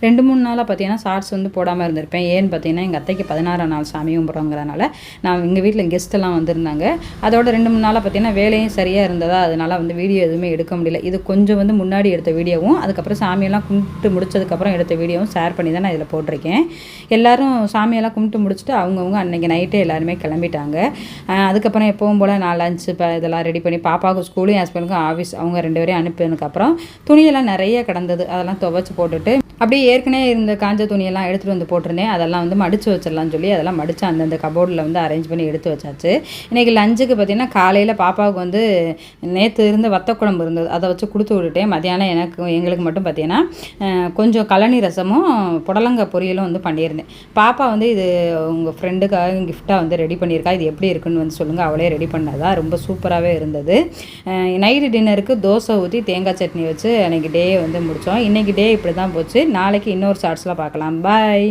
2-3 நாளாக பார்த்தீங்கன்னா ஷார்ட்ஸ் வந்து போடாமல் இருந்திருப்பேன். ஏன்னு பார்த்தீங்கன்னா எங்கள் அத்தைக்கு 16ஆம் நாள் சாமி கும்பிட்றோங்கிறதுனால நான் எங்கள் வீட்டில் கெஸ்ட்டெல்லாம் வந்திருந்தாங்க. அதோட 2-3 நாளாக பார்த்தீங்கன்னா வேலையும் சரியாக இருந்ததா, அதனால் வந்து வீடியோ எதுவுமே எடுக்க முடியல. இது கொஞ்சம் வந்து முன்னாடி எடுத்த வீடியோவும் அதுக்கப்புறம் சாமியெல்லாம் கும்பிட்டு முடிச்சதுக்கப்புறம் எடுத்த வீடியோவும் ஷேர் பண்ணி தான் நான் இதில் போட்டிருக்கேன். எல்லோரும் சாமியெல்லாம் கும்பிட்டு முடிச்சுட்டு அவங்கவுங்க அன்றைக்கி நைட்டே எல்லாருமே கிளம்பிட்டாங்க. அதுக்கப்புறம் எப்பவும் போல் நான் லஞ்ச் இதெல்லாம் ரெடி பண்ணி பாப்பாவுக்கு ஸ்கூலும் என் ஹஸ்பண்டுக்கும் ஆஃபீஸ் அவங்க 2 பேரையும் அனுப்பினதுக்கப்புறம் துணியெல்லாம் நிறைய கிடந்தது. அதெல்லாம் துவைச்சி போட்டுட்டு அப்படியே ஏற்கனவே இருந்த காஞ்ச துணியெல்லாம் எடுத்துகிட்டு வந்து போட்டிருந்தேன். அதெல்லாம் வந்து மடித்து வச்சிடலாம்னு சொல்லி அதெல்லாம் மடித்து அந்தந்த கபோர்டில் வந்து அரேஞ்ச் பண்ணி எடுத்து வச்சாச்சு. இன்றைக்கி லஞ்சுக்கு பார்த்திங்கன்னா காலையில் பாப்பாவுக்கு வந்து நேற்று இருந்த வத்தக்குழம்பு இருந்தது, அதை வச்சு கொடுத்து விட்டுட்டேன். மதியானம் எங்களுக்கு மட்டும் பார்த்திங்கன்னா கொஞ்சம் கழனி ரசமும் புடலங்காய் பொரியலும் வந்து பண்ணியிருந்தேன். பாப்பா வந்து இது உங்கள் ஃப்ரெண்டுக்காக கிஃப்டாக வந்து ரெடி பண்ணியிருக்கா, இது எப்படி இருக்குன்னு வந்து சொல்லுங்கள், அவளே ரெடி பண்ணதா, ரொம்ப சூப்பராகவே இருந்தது. நைட்டு டின்னருக்கு தோசை ஊற்றி தேங்காய் சட்னி வச்சு அன்றைக்கி டே வந்து முடித்தோம். இன்றைக்கி டே இப்படி தான் போச்சு. நாளைக்கு இன்னொரு ஷார்ட்ஸில் பார்க்கலாம். பாய்.